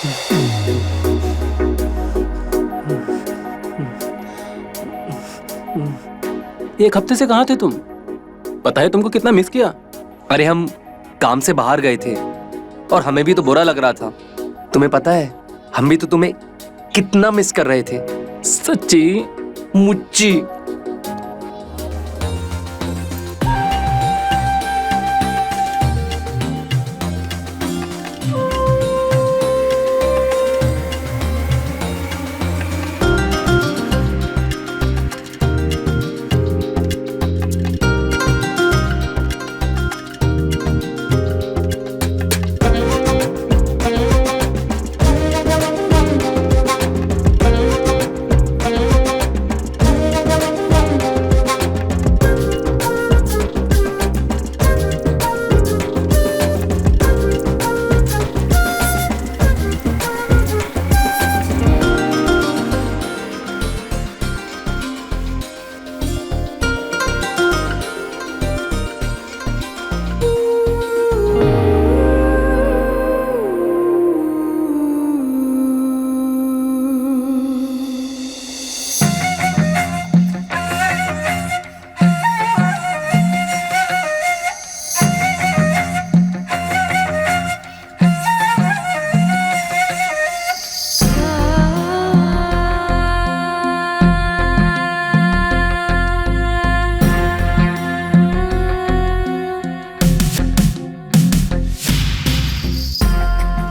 एक हफ्ते से कहाँ थे तुम? पता है तुमको कितना मिस किया। अरे हम काम से बाहर गए थे और हमें भी तो बुरा लग रहा था। तुम्हें पता है हम भी तो तुम्हें कितना मिस कर रहे थे। सच्ची? मुच्ची।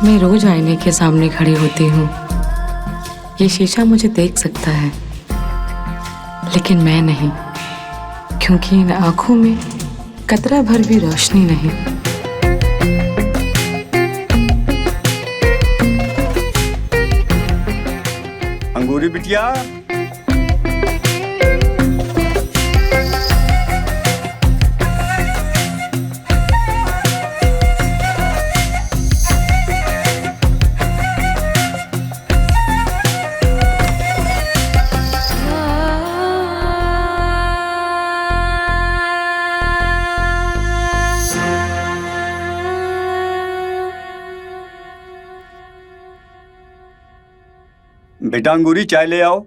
मैं रोज आईने के सामने खड़ी होती हूँ। ये शीशा मुझे देख सकता है, लेकिन मैं नहीं, क्योंकि इन आंखों में कतरा भर भी रोशनी नहीं। अंगूरी बिटिया, बेटा अंगूरी चाय ले आओ।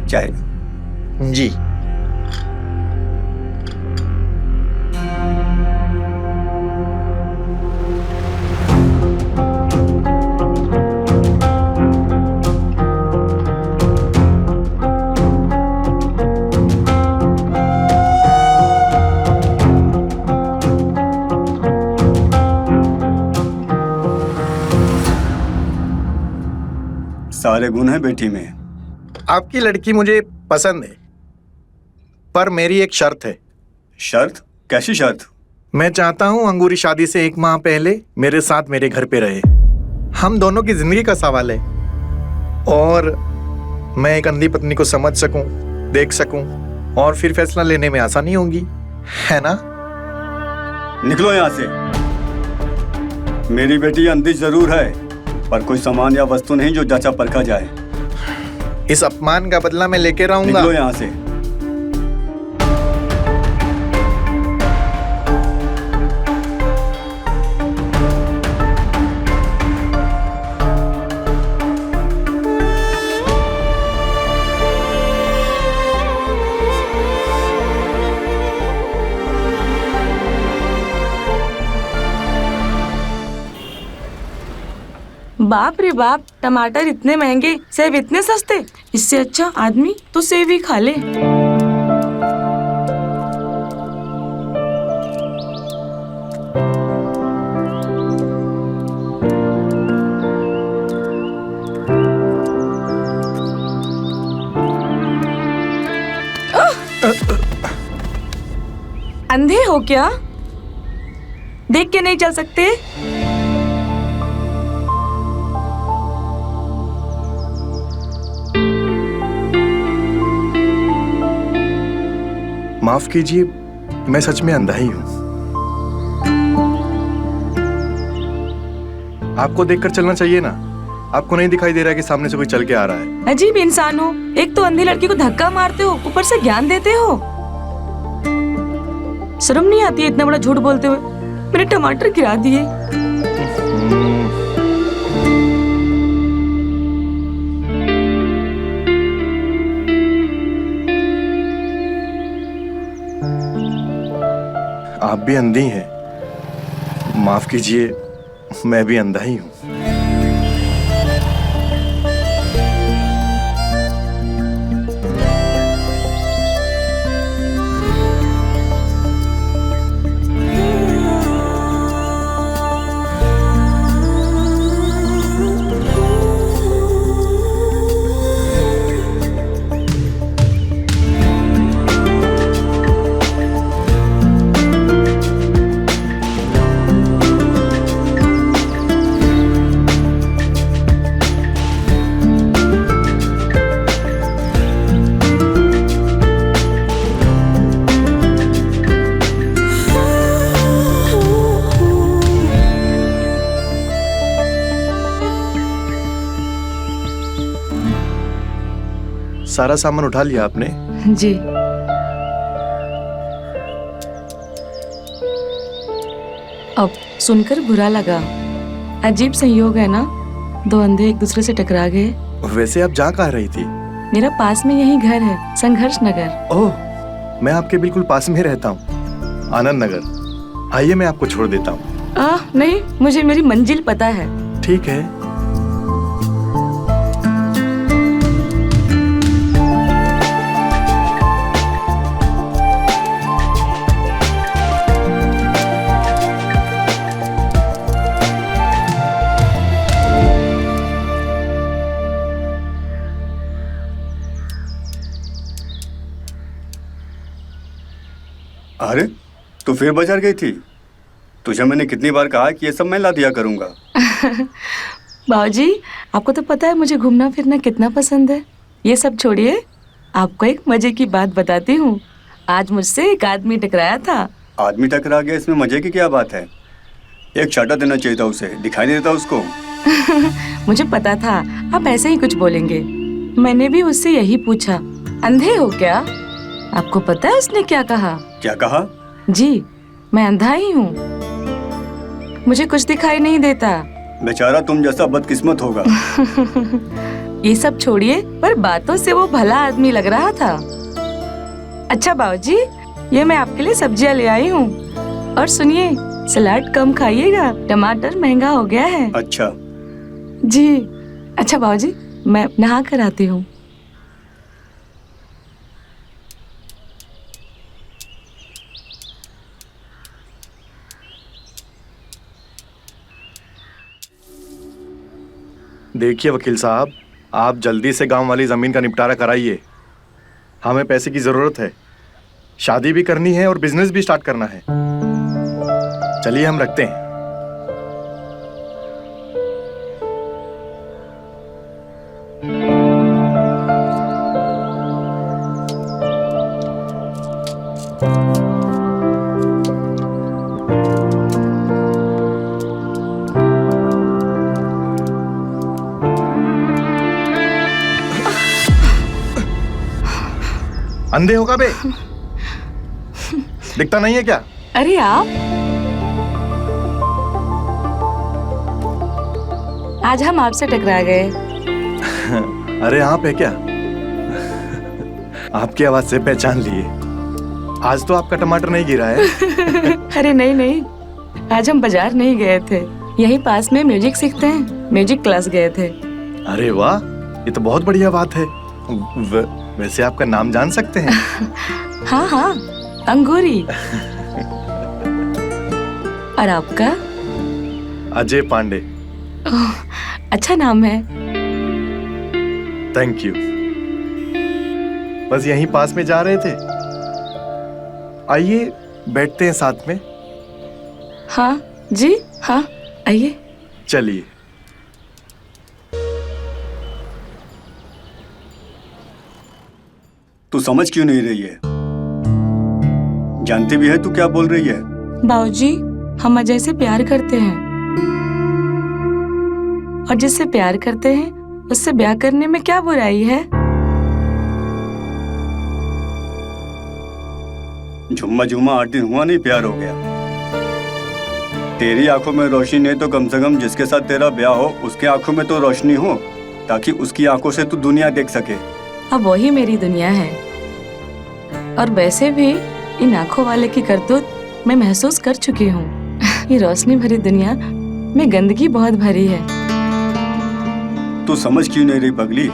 चाय जी। सारे गुण हैं बेटी में। आपकी लड़की मुझे पसंद है, पर मेरी एक शर्त है। शर्त? कैसी शर्त? मैं चाहता हूँ अंगूरी शादी से 1 माह पहले मेरे साथ मेरे घर पे रहे। हम दोनों की जिंदगी का सवाल है, और मैं एक अंधी पत्नी को समझ सकूं, देख सकूं, और फिर फैसला लेने में आसानी होगी, है ना? निकलो यहाँ से। मेरी बेटी अंधी जरूर है, पर कोई सामान या वस्तु नहीं जो जचा परखा जाए। इस अपमान का बदला मैं लेके रहूंगा। निकलो यहाँ से। बाप रे बाप, टमाटर इतने महंगे, सेब इतने सस्ते। इससे अच्छा आदमी तो सेब ही खा ले। अंधे हो क्या? देख के नहीं चल सकते? माफ कीजिए, मैं सच में अंधा ही हूं। आपको देखकर चलना चाहिए ना। आपको नहीं दिखाई दे रहा है कि सामने से कोई चल के आ रहा है? अजीब इंसान हो। एक तो अंधी लड़की को धक्का मारते हो, ऊपर से ज्ञान देते हो। शर्म नहीं आती है इतना बड़ा झूठ बोलते हुए? मेरे टमाटर गिरा दिए। आप भी अंधी हैं। माफ कीजिए, मैं भी अंधा ही हूं। सारा सामान उठा लिया आपने? जी। अब सुनकर बुरा लगा। अजीब संयोग है ना, दो अंधे एक दूसरे से टकरा गए। वैसे आप जहाँ कहाँ रही थी? मेरा पास में यही घर है, संघर्ष नगर। ओह, मैं आपके बिल्कुल पास में रहता हूँ, आनंद नगर। आइए, मैं आपको छोड़ देता हूँ। नहीं, मुझे मेरी मंजिल पता है। ठीक है। अरे, तू फिर बाजार गई थी? तुझे मैंने कितनी बार कहा कि ये सब मैं ला दिया करूंगा। बाबूजी, आपको तो पता है मुझे घूमना फिरना कितना पसंद है। ये सब छोड़िए, आपको एक मजे की बात बताती हूँ। आज मुझसे एक आदमी टकराया था। आदमी टकरा गया, इसमें मजे की क्या बात है? एक चाटा देना चाहिए था उसे, दिखाई नहीं देता उसको। मुझे पता था आप ऐसे ही कुछ बोलेंगे। मैंने भी उससे यही पूछा, अंधे हो क्या? आपको पता है उसने क्या कहा? क्या कहा? जी, मैं अंधा ही हूँ, मुझे कुछ दिखाई नहीं देता। बेचारा तुम जैसा बदकिस्मत होगा। ये सब छोड़िए, पर बातों से वो भला आदमी लग रहा था। अच्छा बाबूजी, ये मैं आपके लिए सब्जियां ले आई हूँ। और सुनिए, सलाद कम खाइएगा, टमाटर महंगा हो गया है। अच्छा जी। अच्छा बाबूजी, मैं नहा कर आती हूँ। देखिए वकील साहब, आप जल्दी से गांव वाली जमीन का निपटारा कराइए। हमें पैसे की जरूरत है, शादी भी करनी है और बिजनेस भी स्टार्ट करना है। चलिए हम रखते हैं। अंधे होगा बे? दिखता नहीं है क्या? अरे आप, आज हम आपसे टकरा गए। अरे आप है क्या? आपकी आवाज से पहचान लिए। आज तो आपका टमाटर नहीं गिरा है। अरे नहीं नहीं, आज हम बाजार नहीं गए थे, यहीं पास में म्यूजिक सीखते हैं, म्यूजिक क्लास गए थे। अरे वाह, ये तो बहुत बढ़िया बात है। वैसे आपका नाम जान सकते हैं? हाँ हाँ, अंगूरी। और आपका? अजय पांडे। अच्छा नाम है। Thank you. बस यहीं पास में जा रहे थे। आइए बैठते हैं साथ में। हाँ जी, हाँ आइए। चलिए। तू समझ क्यों नहीं रही है? जानती भी है तू क्या बोल रही है? बाबूजी, हम अजय से प्यार करते हैं और जिससे प्यार करते हैं उससे ब्याह करने में क्या बुराई है? झुम्मा झुम्मा 8 दिन हुआ नहीं प्यार हो गया। तेरी आंखों में रोशनी नहीं तो कम से कम जिसके साथ तेरा ब्याह हो उसके आंखों में तो रोशनी हो, ताकि उसकी आंखों से तू दुनिया देख सके। अब वही मेरी दुनिया है। और वैसे भी इन आंखों वाले की करतूत मैं महसूस कर चुकी हूँ। ये रोशनी भरी दुनिया में गंदगी बहुत भरी है। तू समझ क्यों नहीं रही पगली?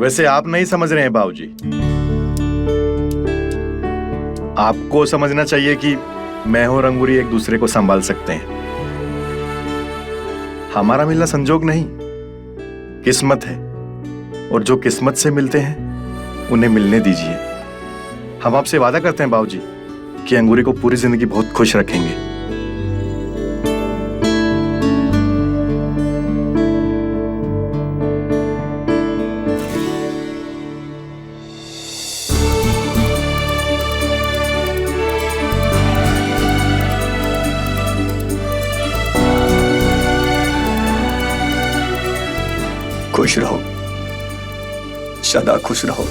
वैसे आप नहीं समझ रहे हैं बाबूजी। आपको समझना चाहिए कि मैं और अंगूरी एक दूसरे को संभाल सकते हैं। हमारा मिलना संजोग नहीं, किस्मत है। और जो किस्मत से मिलते हैं उन्हें मिलने दीजिए। हम आपसे वादा करते हैं बाबूजी कि अंगूरी को पूरी जिंदगी बहुत खुश रखेंगे। खुश रहो, सदा खुश रहो।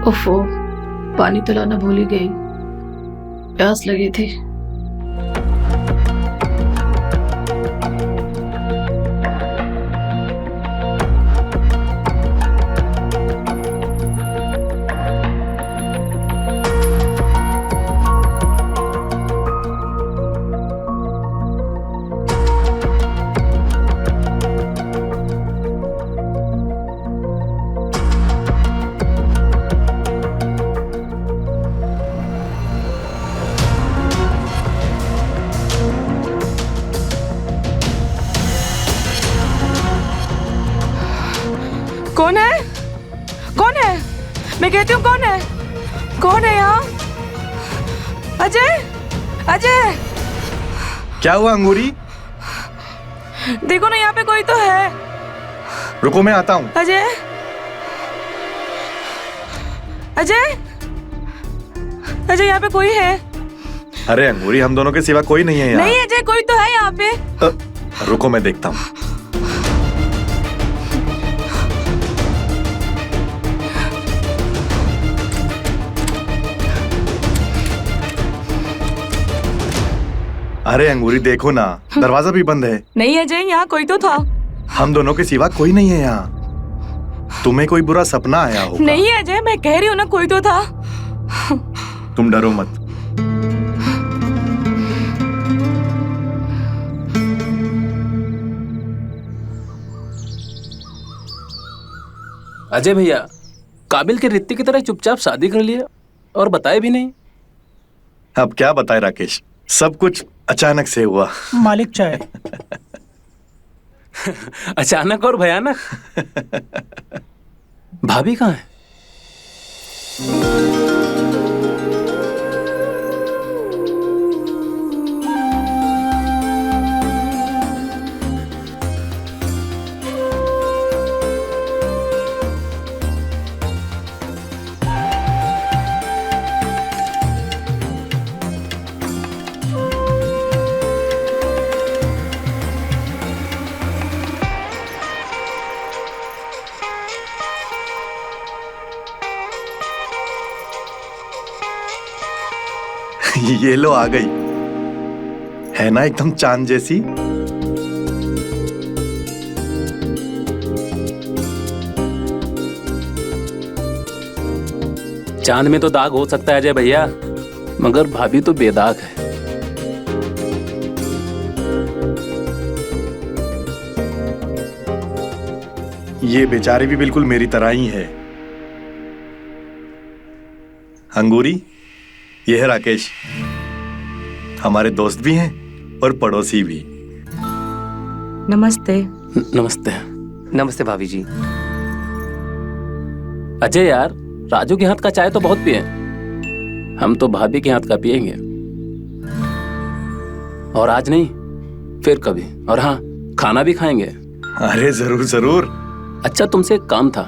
ओफो, पानी तो लाना भूल ही गई। प्यास लगी थी। कौन है? कौन है? मैं कहती हूँ कौन है? कौन है यहाँ? अजय! अजय! क्या हुआ अंगूरी? देखो ना, यहाँ पे कोई तो है। रुको, मैं आता हूँ। अजय! अजय! अजय, यहाँ पे कोई है? अरे अंगूरी, हम दोनों के सिवा कोई नहीं है यहाँ। नहीं अजय, कोई तो है यहाँ पे। रुको, मैं देखता हूँ। अरे अंगूरी देखो ना, दरवाजा भी बंद है। नहीं अजय, यहाँ कोई तो था। हम दोनों के सिवा कोई नहीं है यहाँ। तुम्हें कोई बुरा सपना आया होगा। नहीं अजय, मैं कह रही हूँ ना, कोई तो था। तुम डरो मत। अजय भैया, काबिल के रित्ती की तरह चुपचाप शादी कर लिया और बताए भी नहीं। अब क्या बताए राकेश, सब कुछ अचानक से हुआ। मालिक चाय। अचानक और भयानक। भाभी कहाँ है? ये लो आ गई, है ना एकदम चांद जैसी। चांद में तो दाग हो सकता है अजय भैया, मगर भाभी तो बेदाग है। ये बेचारी भी बिल्कुल मेरी तरह ही है। अंगूरी, ये है राकेश, हमारे दोस्त भी हैं और पड़ोसी भी। नमस्ते। नमस्ते। नमस्ते भाभी जी। अजय यार, राजू के हाथ का चाय तो बहुत पिए, हम तो भाभी के हाथ का पिएंगे। और आज नहीं, फिर कभी। और हाँ, खाना भी खाएंगे। अरे जरूर जरूर। अच्छा, तुमसे एक काम था।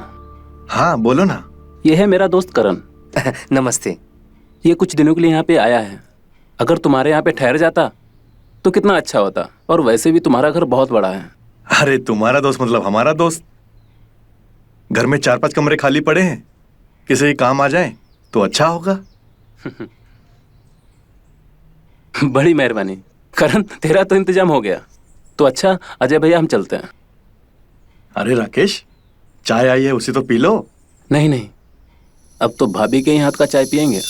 हाँ बोलो ना। ये है मेरा दोस्त करण। नमस्ते। ये कुछ दिनों के लिए यहाँ पे आया है। अगर तुम्हारे यहाँ पे ठहर जाता तो कितना अच्छा होता। और वैसे भी तुम्हारा घर बहुत बड़ा है। अरे तुम्हारा दोस्त मतलब हमारा दोस्त। घर में 4-5 कमरे खाली पड़े हैं, किसी के काम आ जाए तो अच्छा होगा। बड़ी मेहरबानी करण, तेरा तो इंतजाम हो गया। तो अच्छा अजय भैया, हम चलते हैं। अरे राकेश, चाय आई है, उसे तो पी लो। नहीं नहीं, अब तो भाभी के ही हाथ का चाय पियेंगे।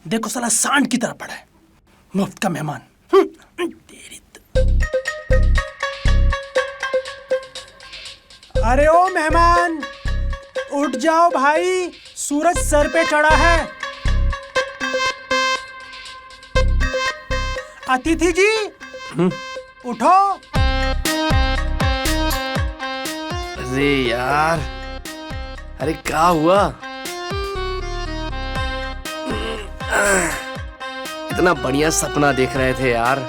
देखो साला सांड की तरह पड़ा है, मुफ्त का मेहमान। तेरी अरे ओ मेहमान, उठ जाओ भाई, सूरज सर पे चढ़ा है। अतिथि जी, उठो। अरे यार, अरे क्या हुआ? इतना बढ़िया सपना देख रहे थे यार,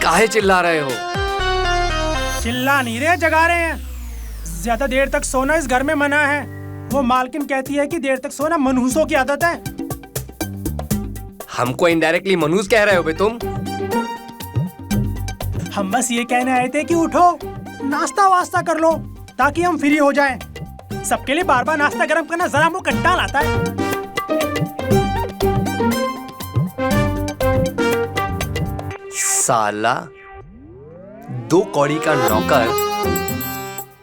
काहे चिल्ला रहे हो? चिल्ला नहीं रहे, जगा रहे हैं। ज्यादा देर तक सोना इस घर में मना है। वो मालकिन कहती है कि देर तक सोना मनहूसों की आदत है। हमको इनडायरेक्टली मनहूस कह रहे हो बे तुम? हम बस ये कहने आए थे कि उठो, नाश्ता वास्ता कर लो ताकि हम फ्री हो जाएं। सबके लिए बार बार नाश्ता गर्म करना जरा मुंह कंटाल आता है। साला, 2 कौड़ी का नौकर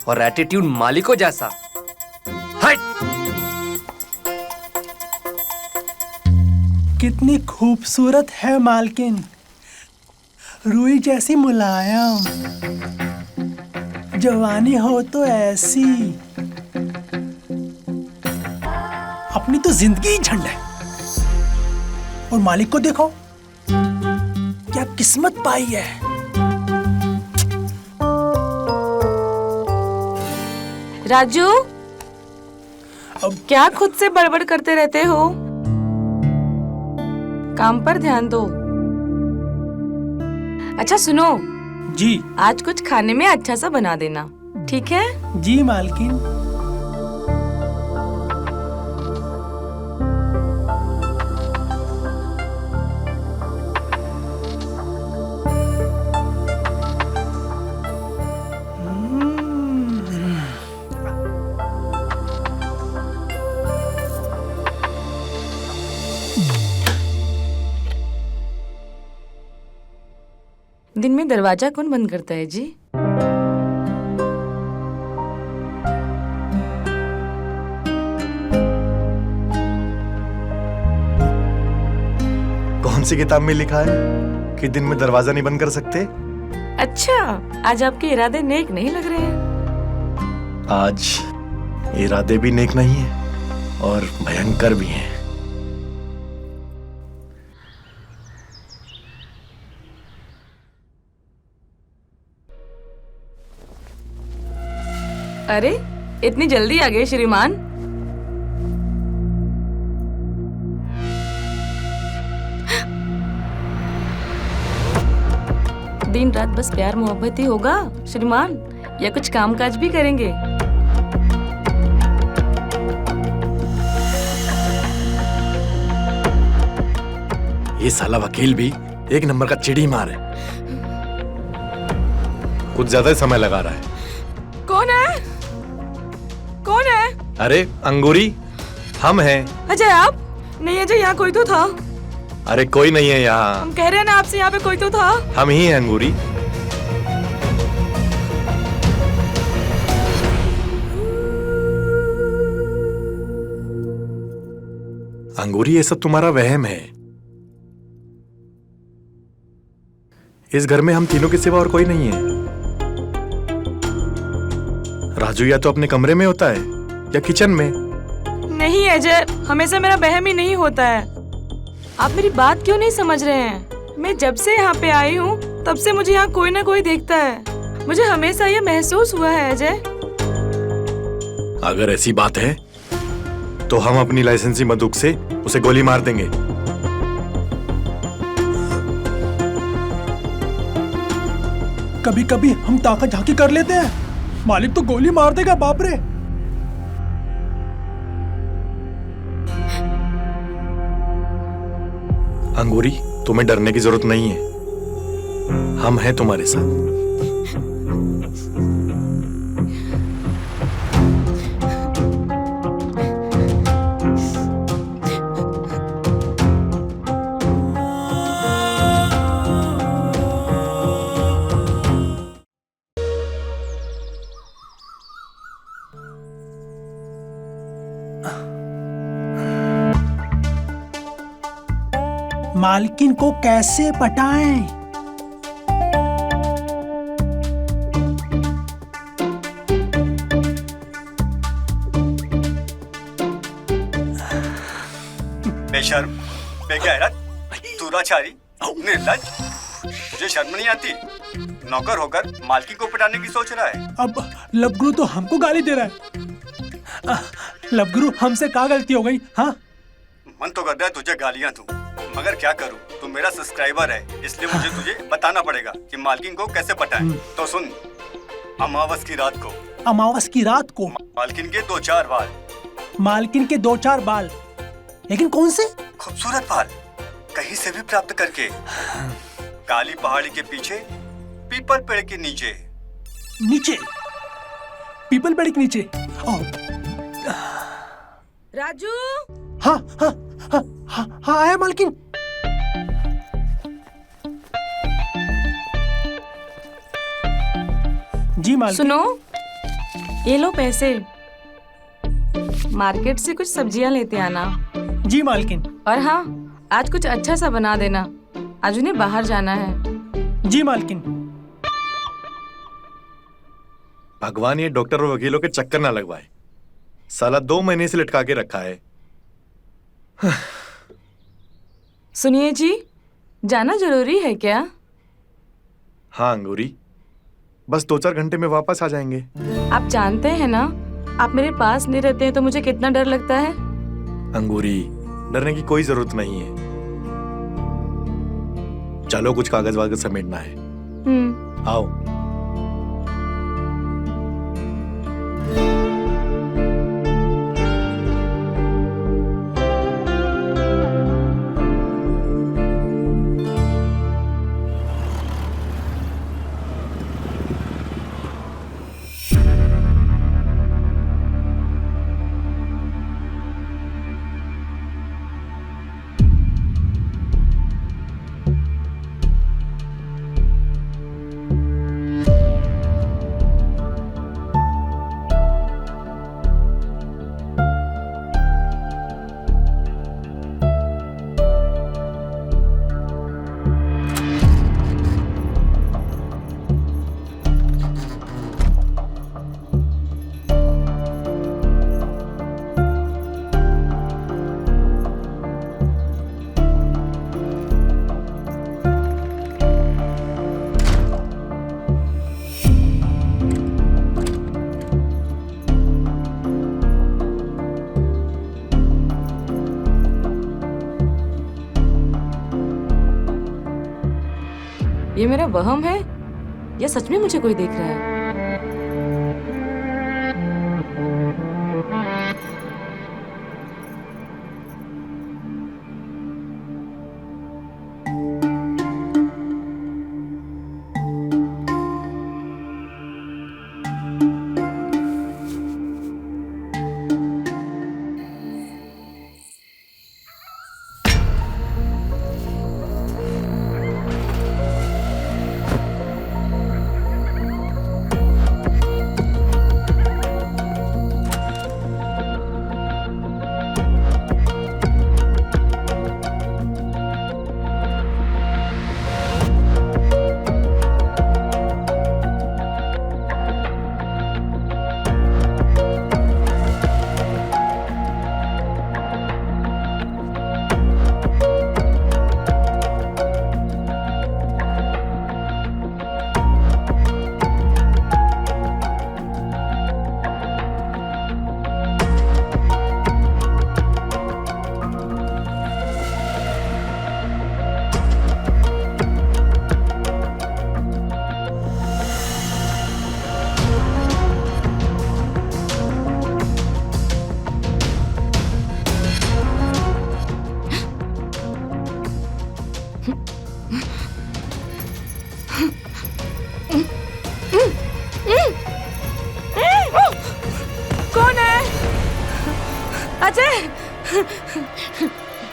और एटीट्यूड मालिकों जैसा। हट! कितनी खूबसूरत है मालकिन, रुई जैसी मुलायम, जवानी हो तो ऐसी। अपनी तो जिंदगी ही झंड है। और मालिक को देखो, क्या किस्मत पाई है। राजू, अब क्या खुद से बड़बड़ करते रहते हो? काम पर ध्यान दो। अच्छा सुनो, जी आज कुछ खाने में अच्छा सा बना देना, ठीक है? जी मालकिन। दिन में दरवाजा कौन बंद करता है जी? कौन सी किताब में लिखा है कि दिन में दरवाजा नहीं बंद कर सकते? अच्छा, आज आपके इरादे नेक नहीं लग रहे हैं। आज इरादे भी नेक नहीं है और भयंकर भी हैं। अरे, इतनी जल्दी आ गए श्रीमान? दिन रात बस प्यार मोहब्बत ही होगा श्रीमान, या कुछ कामकाज भी करेंगे? ये साला वकील भी एक नंबर का चिड़ी मार है। कुछ ज्यादा ही समय लगा रहा है। कौन है? कौन है? अरे अंगूरी, हम हैं। अजय आप? नहीं अजय, यहाँ कोई तो था। अरे कोई नहीं है यहाँ। हम कह रहे हैं ना आपसे, यहाँ पे कोई तो था। हम ही हैं अंगूरी। अंगूरी, ये सब तुम्हारा वहम है। इस घर में हम तीनों के सिवा और कोई नहीं है। राजू या तो अपने कमरे में होता है या किचन में। नहीं अजय, हमेशा मेरा वहम ही नहीं होता है। आप मेरी बात क्यों नहीं समझ रहे हैं? मैं जब से यहाँ पे आई हूँ तब से मुझे यहाँ कोई ना कोई देखता है। मुझे हमेशा ये महसूस हुआ है अजय। अगर ऐसी बात है तो हम अपनी लाइसेंसी बंदूक से उसे गोली मार देंगे। कभी कभी हम ताकत झांकी कर लेते हैं, मालिक तो गोली मार देगा। बाप रे। अंगूरी, तुम्हें डरने की जरूरत नहीं है। हम हैं तुम्हारे साथ। मालकिन को कैसे पटाएं? बेशर्म, बेगैरत, दुराचारी, निर्लज्ज, तुझे शर्म नहीं आती? नौकर होकर मालकिन को पिटाने की सोच रहा है। अब लवगुरु तो हमको गाली दे रहा है। लवगुरु, हमसे क्या गलती हो गई? हाँ, मन तो कर रहा है तुझे गालियां दूं, मगर क्या करूं? तू मेरा सब्सक्राइबर है, इसलिए मुझे तुझे बताना पड़ेगा कि मालकिन को कैसे पटाएं। तो सुन, अमावस की रात को, अमावस की रात को मालकिन के 2-4 बाल, मालकिन के 2-4 बाल, लेकिन कौन से? खूबसूरत बाल, कहीं से भी प्राप्त करके, काली पहाड़ी के पीछे, पीपल पेड़ के नीचे। नीचे? पीपल पेड़ के नीचे? राजू। हाँ हाँ हाँ हाँ, हाँ आया मालकिन। जी मालकिन। सुनो, ये लो पैसे, मार्केट से कुछ सब्जियां लेते आना। जी मालकिन। और हाँ, आज कुछ अच्छा सा बना देना, आज उन्हें बाहर जाना है। जी मालकिन। भगवान ये डॉक्टर और वकीलों के चक्कर ना लगवाए। साला 2 महीने से लटका के रखा है। सुनिए जी, जाना जरूरी है क्या? हाँ अंगूरी, बस 2-4 घंटे में वापस आ जाएंगे। आप जानते हैं ना, आप मेरे पास नहीं रहते हैं तो मुझे कितना डर लगता है। अंगूरी, डरने की कोई जरूरत नहीं है। चलो कुछ कागज वागज समेटना है। आओ। ये मेरा वहम है या सच में मुझे कोई देख रहा है? कौन है? अजय!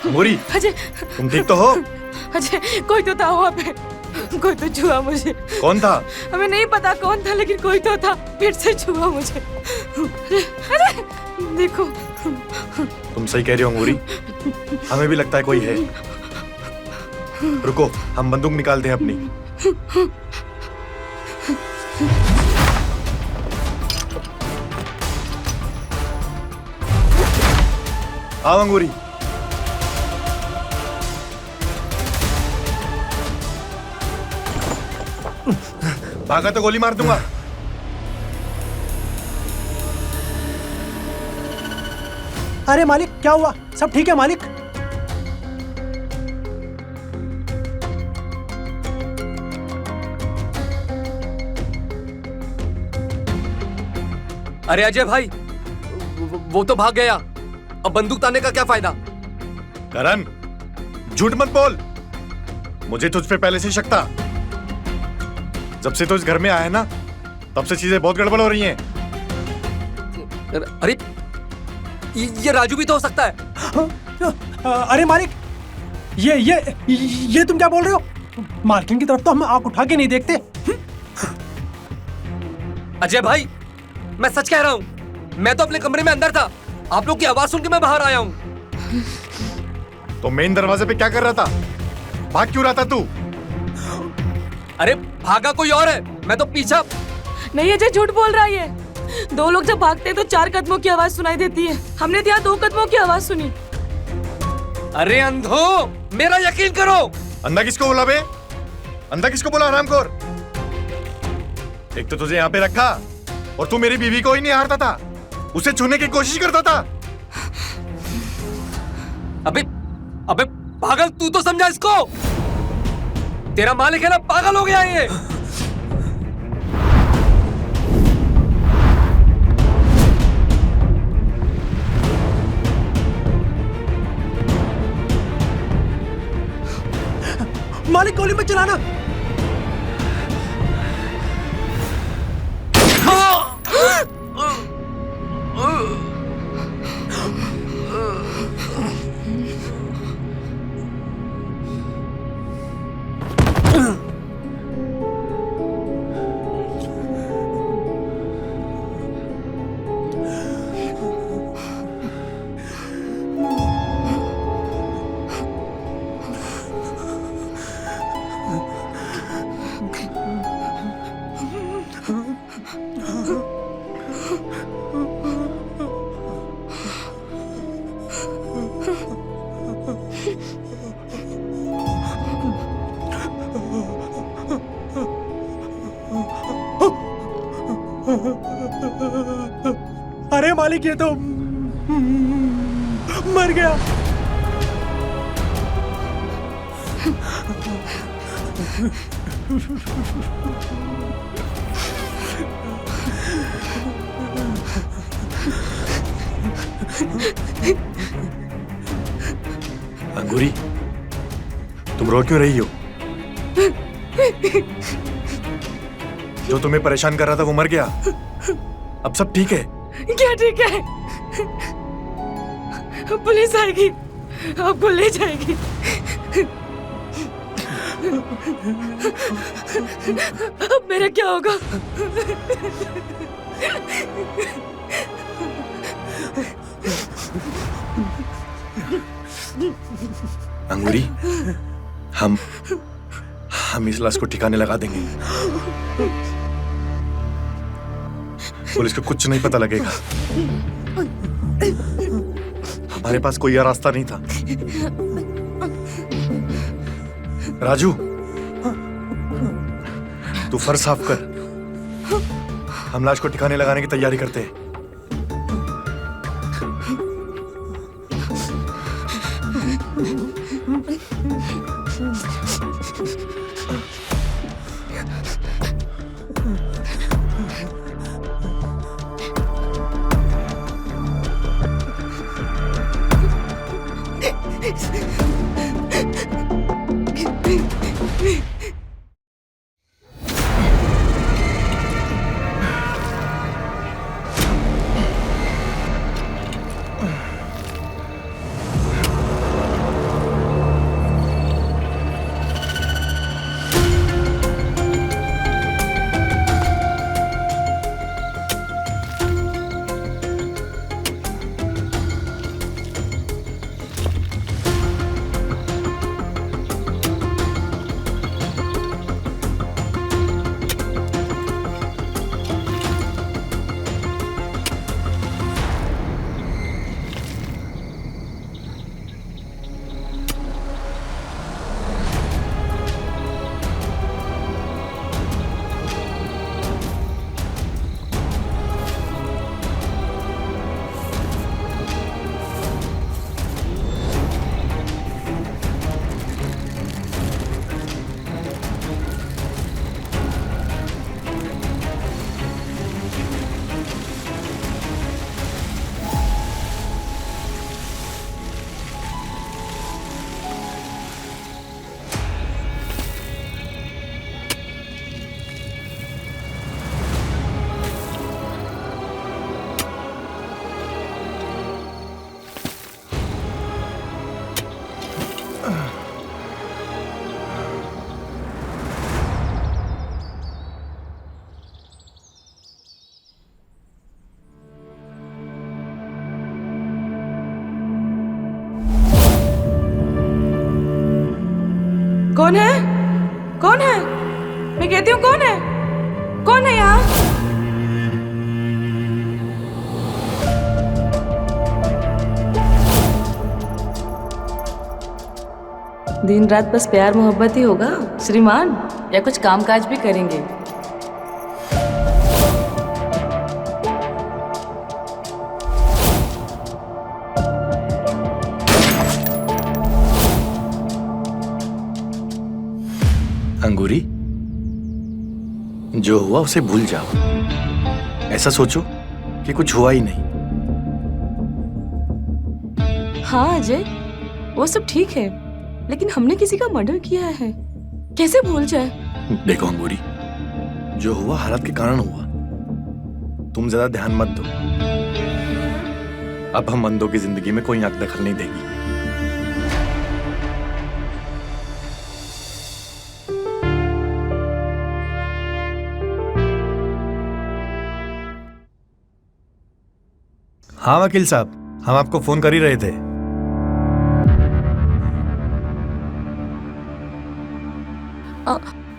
अंगूरी, अजय! तुम ठीक तो हो? अजय, कोई तो था वहाँ पे, कोई तो छुआ मुझे। कौन था? हमें नहीं पता कौन था, लेकिन कोई तो था, फिर से छुआ मुझे। अरे देखो। तुम सही कह रही हो अंगूरी, हमें भी लगता है कोई है। रुको, हम बंदूक निकालते हैं अपनी। आओ अंगूरी। भागा तो गोली मार दूंगा। अरे मालिक, क्या हुआ? सब ठीक है मालिक? अरे अजय भाई, वो तो भाग गया, अब बंदूक ताने का क्या फायदा? करण, झूठ मत बोल। मुझे तुझ पे पहले से शक था। जब से तो इस घर में आया है ना, तब से चीजें बहुत गड़बड़ हो रही हैं। अरे ये राजू भी तो हो सकता है। अरे मालिक, ये तुम क्या बोल रहे हो? मालकिन की तरफ तो हम आंख उठा के नहीं देखते। अजय भाई, मैं सच कह रहा हूँ, मैं तो अपने कमरे में अंदर था, आप लोग की आवाज सुन के मैं बाहर आया हूँ। तो मेन दरवाजे पे क्या कर रहा था? भाग क्यों रहा था तू? अरे भागा कोई और है, मैं तो पीछा। नहीं अजय, झूठ बोल रहा है ये। 2 लोग जब भागते हैं तो 4 कदमों की आवाज सुनाई देती है। हमने तो यहाँ 2 कदमों की आवाज सुनी। अरे अंधो, मेरा यकीन करो। अंधा किसको बोला बे? अंधा किसको बोला हरामखोर? एक तो तुझे यहाँ पे रखा और तू मेरी बीवी को ही नहीं हारता था, उसे छूने की कोशिश करता था। अबे अबे पागल, तू तो समझा इसको। तेरा मालिक है ना, पागल हो गया ये। मालिक गोली मत चलाना। अरे मालिक, ये तो मर गया। अंगूरी, तुम रो क्यों रही हो? जो तुम्हें परेशान कर रहा था वो मर गया, अब सब ठीक है। क्या ठीक है? पुलिस आएगी, आपको ले जाएगी। अब मेरा क्या होगा? अंगूरी, हम इस लाश को ठिकाने लगा देंगे। पुलिस को कुछ नहीं पता लगेगा। हमारे पास कोई और रास्ता नहीं था। राजू, तू फर्श साफ कर, हम लाश को ठिकाने लगाने की तैयारी करते हैं। कौन है? कौन है? मैं कहती हूँ कौन है? कौन है यहाँ? दिन रात बस प्यार मोहब्बत ही होगा श्रीमान, या कुछ कामकाज भी करेंगे? अंगूरी, जो हुआ उसे भूल जाओ। ऐसा सोचो कि कुछ हुआ ही नहीं। हाँ अजय, वो सब ठीक है, लेकिन हमने किसी का मर्डर किया है, कैसे भूल जाए? देखो अंगूरी, जो हुआ हालत के कारण हुआ। तुम ज्यादा ध्यान मत दो। अब हम अंधों की जिंदगी में कोई आंख दखल नहीं देगी। हाँ वकील साहब, हम आपको फोन कर ही रहे थे।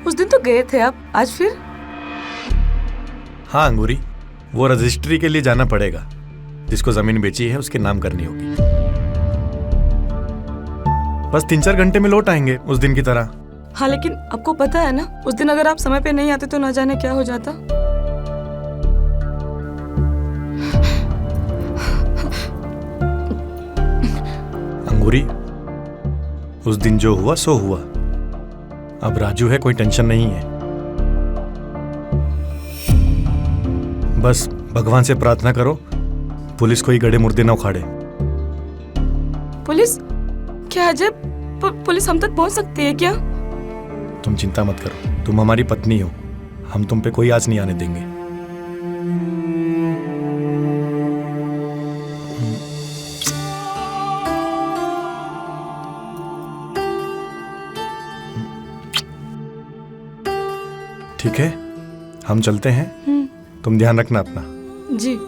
उस दिन तो गए थे आप, आज फिर? हाँ अंगूरी, वो रजिस्ट्री के लिए जाना पड़ेगा। जिसको जमीन बेची है उसके नाम करनी होगी। बस 3-4 घंटे में लौट आएंगे उस दिन की तरह। हाँ लेकिन आपको पता है ना, उस दिन अगर आप समय पे नहीं आते तो ना जाने क्या हो जाता। अंगूरी, उस दिन जो हुआ सो हुआ। अब राजू है, कोई टेंशन नहीं है। बस भगवान से प्रार्थना करो पुलिस कोई गड़े मुर्दे न उखाड़े। पुलिस? क्या अजय, पुलिस हम तक पहुंच सकती है क्या? तुम चिंता मत करो, तुम हमारी पत्नी हो, हम तुम पे कोई आँच नहीं आने देंगे। ठीक है, हम चलते हैं। तुम ध्यान रखना अपना। जी।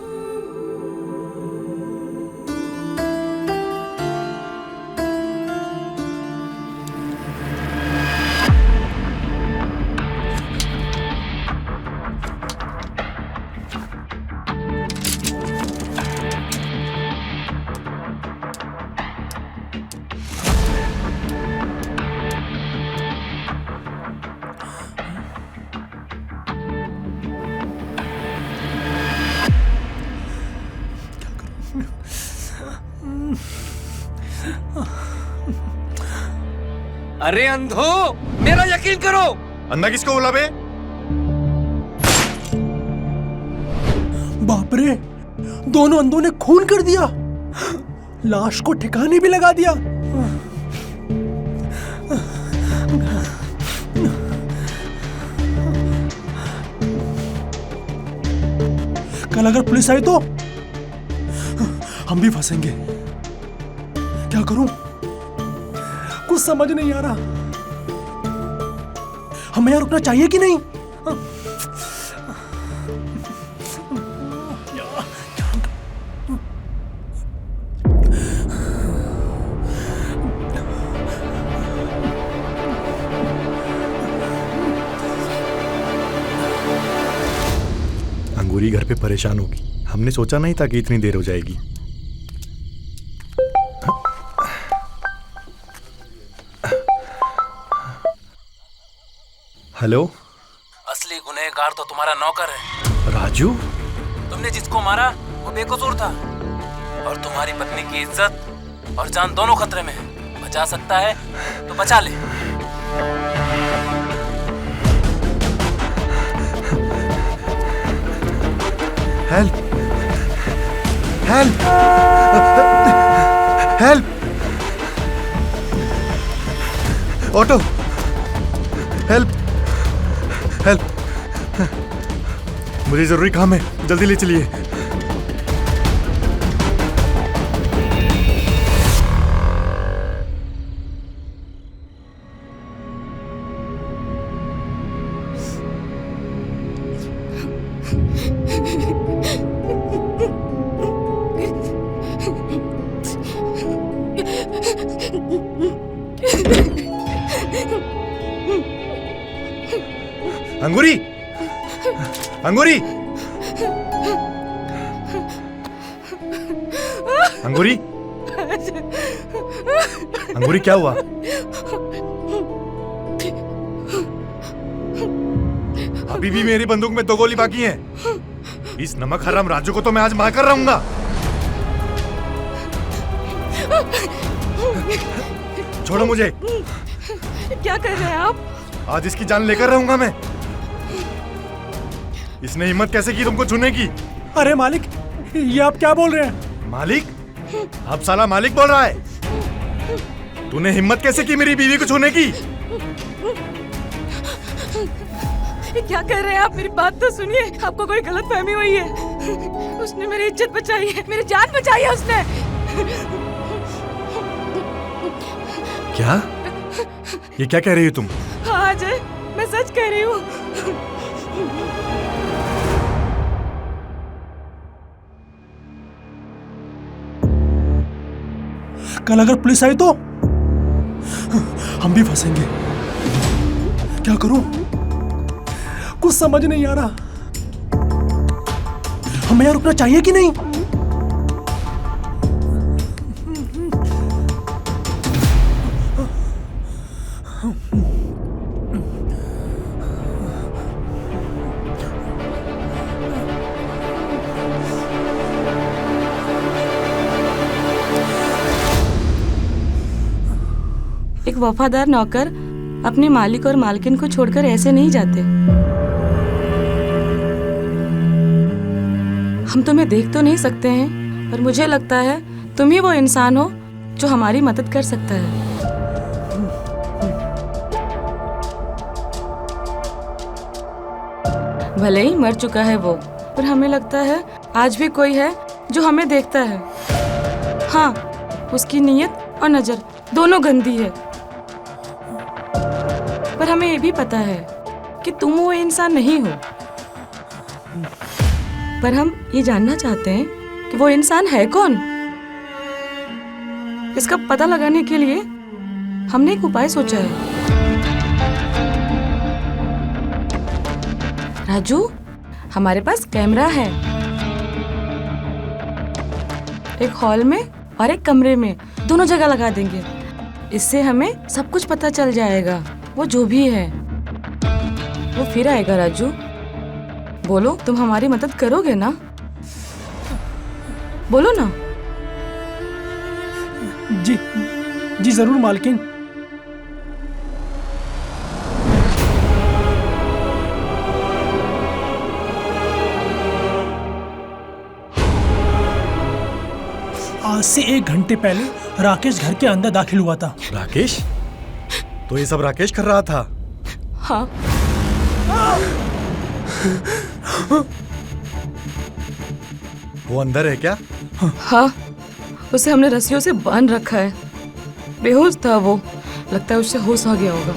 अरे अंधो, मेरा यकीन करो। अंधा किसको बोला बे? बाप रे, दोनों अंधों ने खून कर दिया, लाश को ठिकाने भी लगा दिया। कल अगर पुलिस आई तो हम भी फंसेंगे। क्या करूं, कुछ समझ नहीं आ रहा। हमें यहाँ रुकना चाहिए कि नहीं? अंगूरी घर पे परेशान होगी। हमने सोचा नहीं था कि इतनी देर हो जाएगी। हेलो, असली गुनहगार तो तुम्हारा नौकर है राजू। तुमने जिसको मारा वो बेकसूर था, और तुम्हारी पत्नी की इज्जत और जान दोनों खतरे में है। बचा सकता है तो बचा ले। Help, help, help, auto, help, help, मुझे जरूरी काम है, जल्दी ले चलिए। अंगूरी, अंगूरी, अंगूरी, अंगूरी, क्या हुआ? अभी भी मेरी बंदूक में 2 गोली बाकी है। इस नमक हराम राजू को तो मैं आज मार कर रहूंगा। छोड़ो मुझे। क्या कर रहे हैं आप? आज इसकी जान लेकर रहूंगा मैं। इसने हिम्मत कैसे की तुमको छूने की? अरे मालिक, ये आप क्या बोल रहे हैं? मालिक? अब साला मालिक बोल रहा है। तूने हिम्मत कैसे की मेरी बीवी को छूने की? क्या कर रहे हैं आप? मेरी बात तो सुनिए। आपको कोई गलतफहमी हुई है। उसने मेरी इज्जत बचाई है, मेरी जान बचाई है उसने। क्या? ये क्या कह रही हो तुम? हाँ अजय, मैं सच कह रही हूँ। कल अगर पुलिस आई तो हम भी फंसेंगे। क्या करूं? कुछ समझ नहीं आ रहा। हमें यहाँ रुकना चाहिए कि नहीं? एक वफादार नौकर अपने मालिक और मालकिन को छोड़कर ऐसे नहीं जाते। हम तुम्हें देख तो नहीं सकते हैं, पर मुझे लगता है तुम ही वो इंसान हो जो हमारी मदद कर सकता है। भले ही मर चुका है वो, पर हमें लगता है आज भी कोई है जो हमें देखता है। हाँ, उसकी नीयत और नजर दोनों गंदी है, पर हमें ये भी पता है कि तुम वो इंसान नहीं हो। पर हम ये जानना चाहते हैं कि वो इंसान है कौन। इसका पता लगाने के लिए हमने एक उपाय सोचा है। राजू, हमारे पास कैमरा है। एक हॉल में और एक कमरे में, दोनों जगह लगा देंगे। इससे हमें सब कुछ पता चल जाएगा। वो जो भी है वो फिर आएगा। राजू, बोलो, तुम हमारी मदद करोगे ना? बोलो ना। जी जी जरूर मालकिन। आज से 1 घंटे पहले राकेश घर के अंदर दाखिल हुआ था। राकेश? तो ये सब राकेश कर रहा था? हाँ। वो अंदर है क्या? हाँ, उसे हमने रस्सियों से बांध रखा है। बेहोश था वो, लगता है उससे होश आ गया होगा।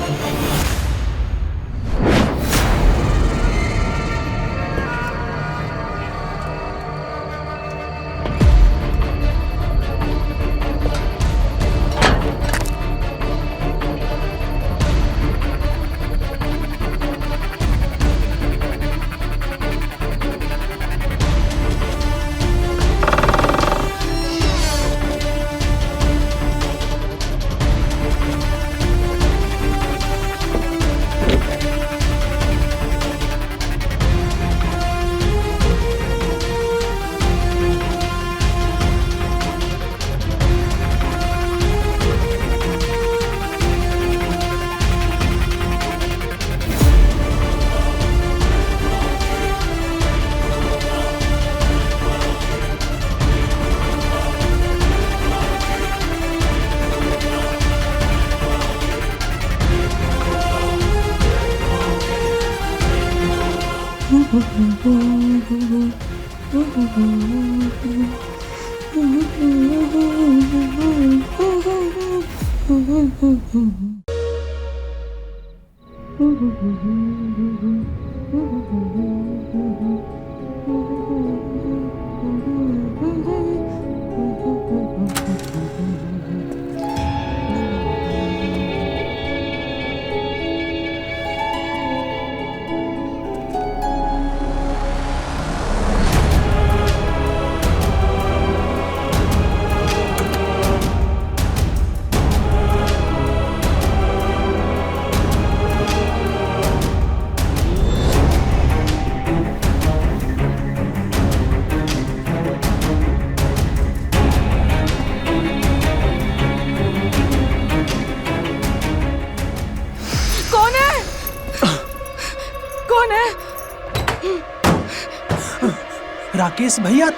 राकेश भैया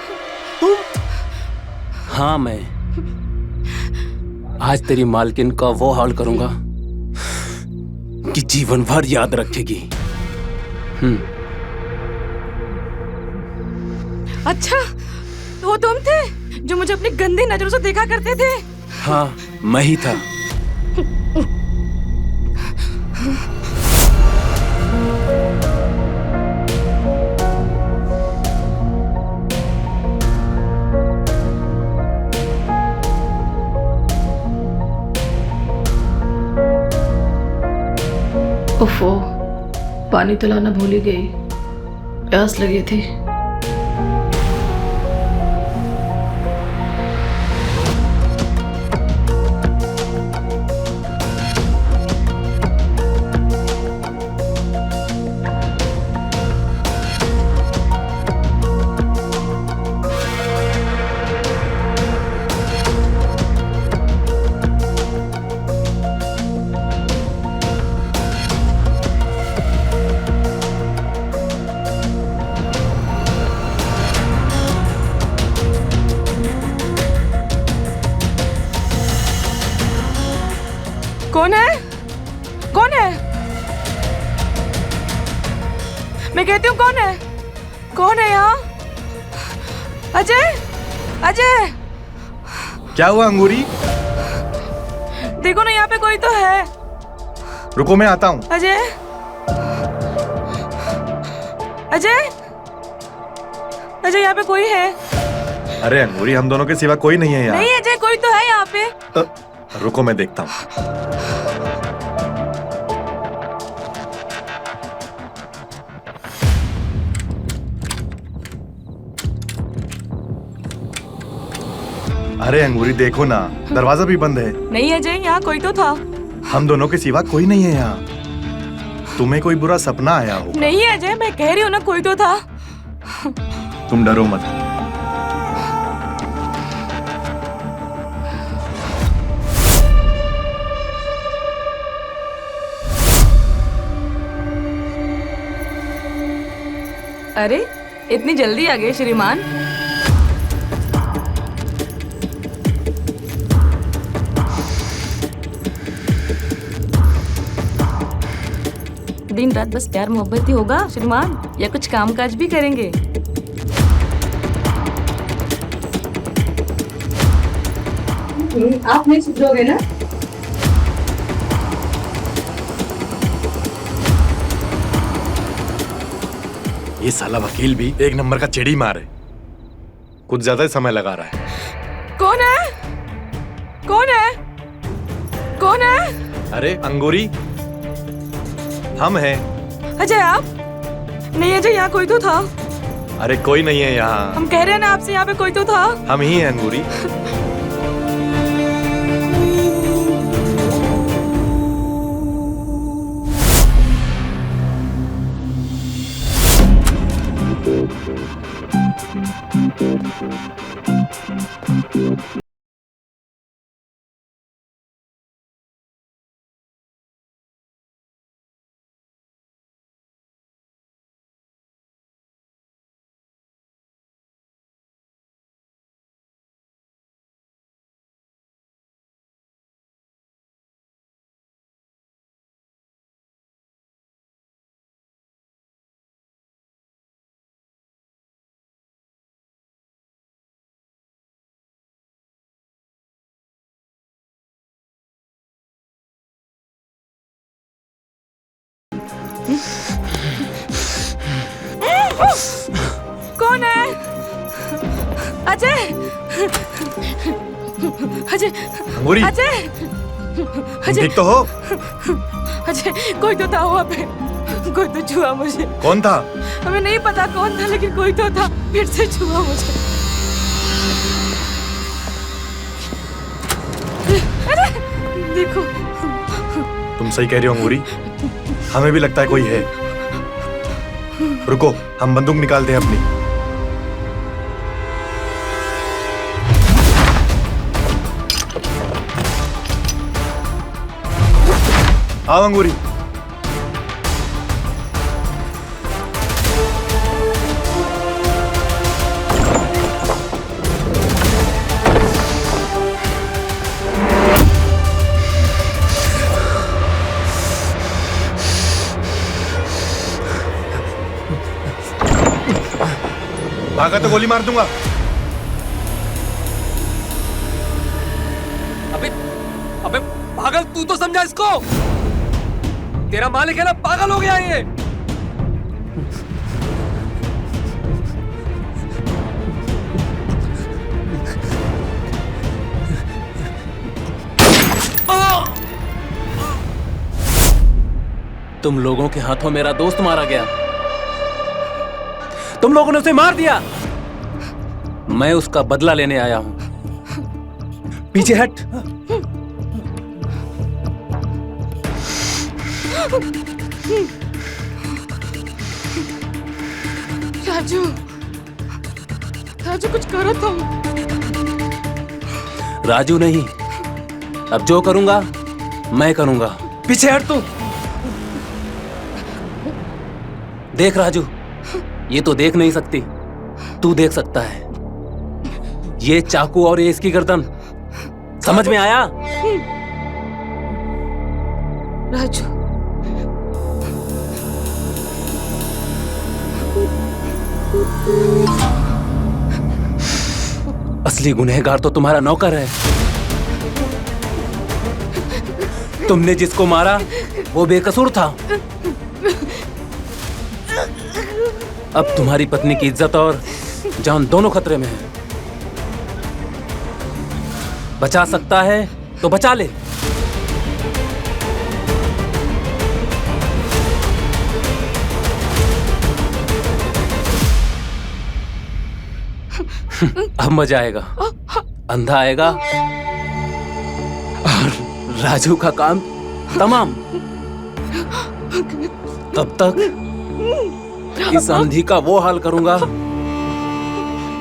तुम? हाँ मैं आज तेरी मालकिन का वो हाल करूंगा कि जीवन भर याद रखेगी। अच्छा, वो तुम थे जो मुझे अपनी गंदी नजरों से देखा करते थे? हाँ मैं ही था। ओफो, पानी तो लाना भूल ही गई, प्यास लगी थी। कौन है? कौन है? मैं कहती हूँ कौन है? कौन है यहाँ? अजय, अजय! क्या हुआ अंगूरी? देखो ना, यहाँ पे कोई तो है। रुको मैं आता हूँ। अजय, अजय, अजय यहाँ पे कोई है? अरे अंगूरी, हम दोनों के सिवा कोई नहीं है यहाँ। नहीं अजय, कोई तो है यहाँ पे। रुको मैं देखता हूँ। अरे अंगूरी देखो ना, दरवाजा भी बंद है। नहीं अजय, यहाँ कोई तो था। हम दोनों के सिवा कोई नहीं है यहाँ। तुम्हें कोई बुरा सपना आया हो? नहीं अजय, मैं कह रही हूँ ना, कोई तो था। तुम डरो मत। अरे इतनी जल्दी आ गए श्रीमान? दिन रात बस प्यार मोहब्बत ही होगा श्रीमान, या कुछ काम काज भी करेंगे? आप नहीं सुधरोगे ना? ये साला वकील भी एक नंबर का चिड़ी मार है, कुछ ज्यादा ही समय लगा रहा है। कौन है? कौन है? कौन है? अरे अंगूरी, हम हैं। अजय आप? नहीं अजय, यहाँ कोई तो था। अरे कोई नहीं है यहाँ। हम कह रहे हैं ना आपसे, यहाँ पे कोई तो था। हम ही हैं अंगूरी। कौन है? अजय! अजय! अंगूरी, अजय! अजय! ठीक तो हो? अजय, कोई तो था वहाँ पे। कोई तो छुआ मुझे। कौन था? हमें नहीं पता कौन था, लेकिन कोई तो था, फिर से छुआ मुझे। अरे देखो। तुम सही कह रही हो अंगूरी, हमें भी लगता है कोई है। रुको, हम बंदूक निकालते हैं अपनी। आओ अंगूरी। भागा तो गोली मार दूंगा। अबे अबे पागल, तू तो समझा इसको। तेरा मालिक है ना, पागल हो गया ये। तुम लोगों के हाथों मेरा दोस्त मारा गया। तुम लोगों ने उसे मार दिया। मैं उसका बदला लेने आया हूं। पीछे हट। राजू, राजू कुछ करो तुम। राजू नहीं, अब जो करूंगा मैं करूंगा। पीछे हट तू। देख राजू, ये तो देख नहीं सकती, तू देख सकता है। ये चाकू और ये इसकी गर्दन, समझ में आया? राजू, असली गुनहगार तो तुम्हारा नौकर है। तुमने जिसको मारा वो बेकसूर था। अब तुम्हारी पत्नी की इज्जत और जान दोनों खतरे में है। बचा सकता है तो बचा ले। अब मजा आएगा। अंधा आएगा और राजू का काम तमाम। तब तक इस अंधी का वो हाल करूंगा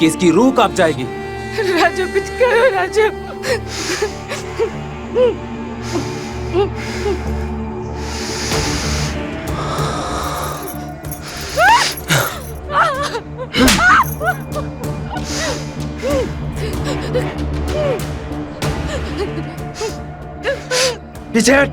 कि इसकी रूह कांप जाएगी। राजू कुछ करो राजू। पीछे हट।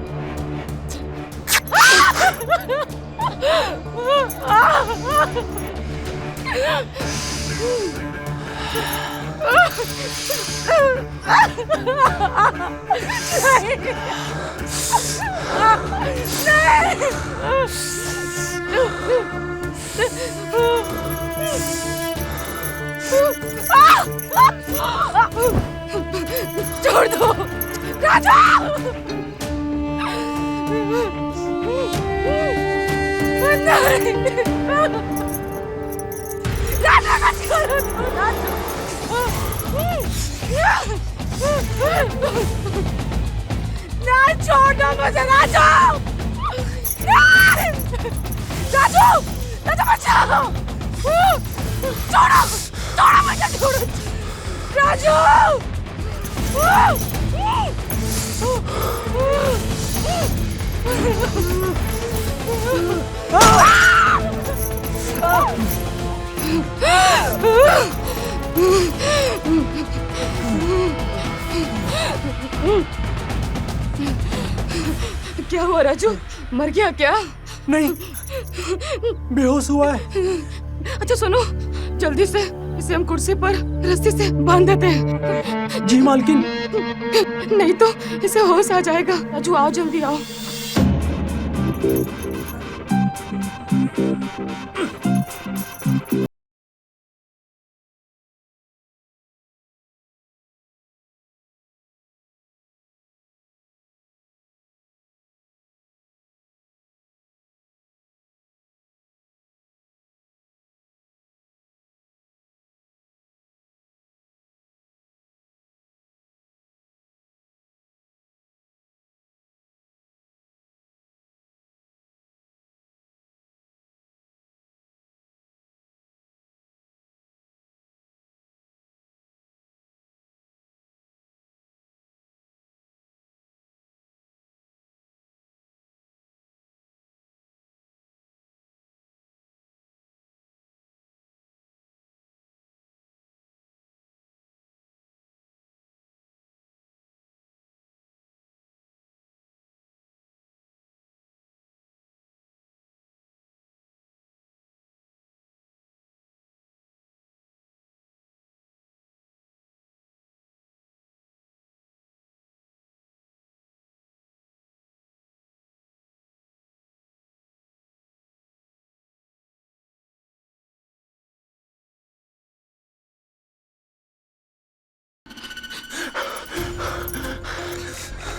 छोड़ दो राजू। नहीं छोड़ दो मुझे राजू। राजू, राजू बचाओ। छोड़ो, छोड़ो मुझे, छोड़ो राजू। क्या हुआ राजू, मर गया क्या? नहीं, बेहोश हुआ है। अच्छा सुनो, जल्दी से इसे हम कुर्सी पर रस्सी से बांध देते हैं। जी मालकिन। नहीं तो इसे होश आ जाएगा। राजू आओ, जल्दी आओ।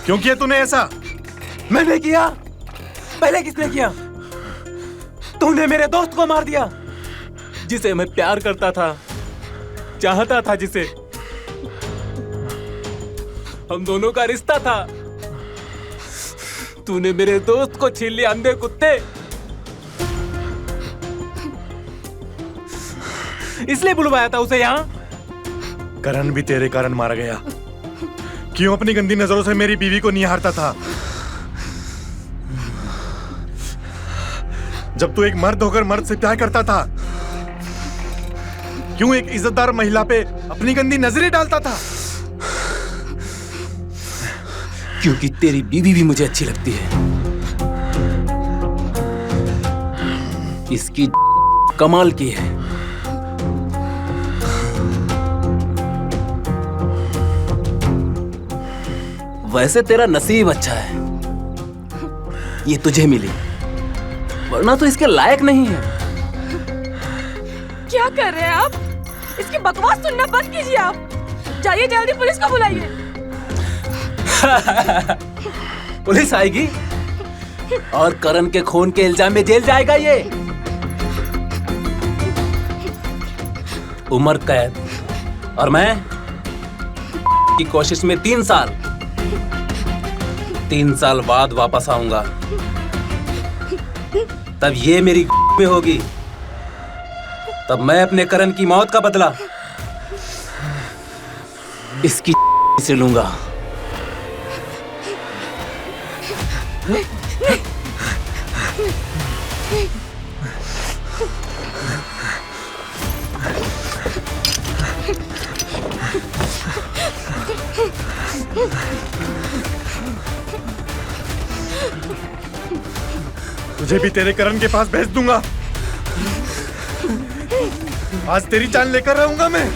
क्यों किया तूने ऐसा? मैंने किया? पहले किसने किया? तूने मेरे दोस्त को मार दिया, जिसे मैं प्यार करता था, चाहता था, जिसे हम दोनों का रिश्ता था। तूने मेरे दोस्त को छीन लिया, अंधे कुत्ते। इसलिए बुलवाया था उसे यहाँ। करण भी तेरे कारण मारा गया। क्यों अपनी गंदी नजरों से मेरी बीवी को निहारता था? जब तू एक मर्द होकर मर्द से प्यार करता था, क्यों एक इज्जतदार महिला पे अपनी गंदी नजरें डालता था? क्योंकि तेरी बीवी भी मुझे अच्छी लगती है। इसकी कमाल की है। वैसे तेरा नसीब अच्छा है, ये तुझे मिली, वरना तो इसके लायक नहीं है। क्या कर रहे हैं आप? इसकी बकवास सुनना बंद कीजिए। आप जाइए, जल्दी पुलिस को बुलाइए। पुलिस आएगी और करण के खून के इल्जाम में जेल जाएगा ये। उम्र कैद, और मैं की कोशिश में 3 साल। 3 साल बाद वापस आऊंगा, तब ये मेरी में होगी। तब मैं अपने करण की मौत का बदला इसकी से लूंगा। तुझे भी तेरे करण के पास भेज दूंगा। आज तेरी जान लेकर रहूंगा मैं।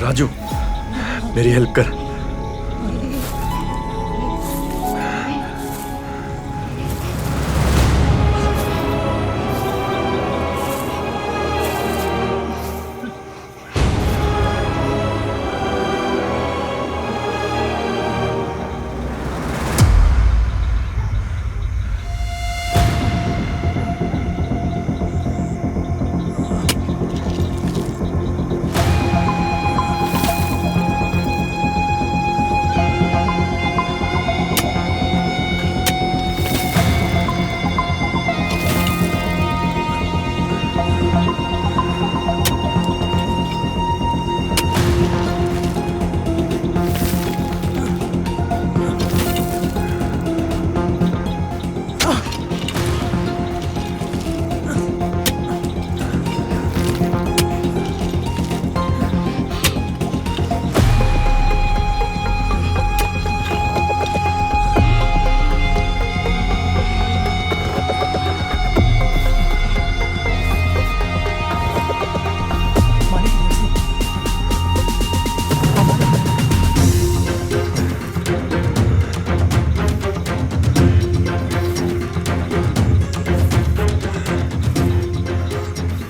राजू, मेरी हेल्प कर।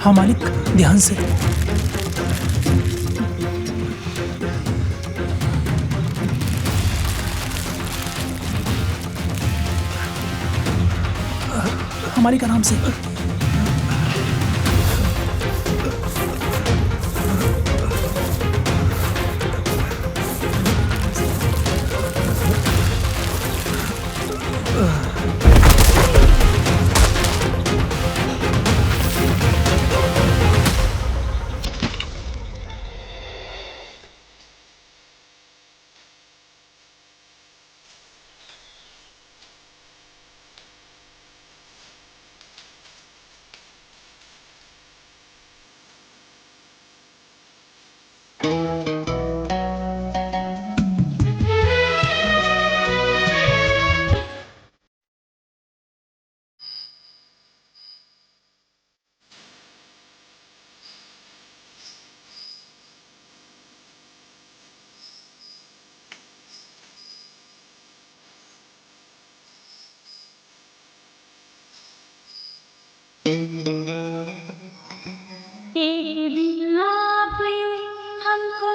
हाँ मालिक, ध्यान से। महामारी का नाम से। हमको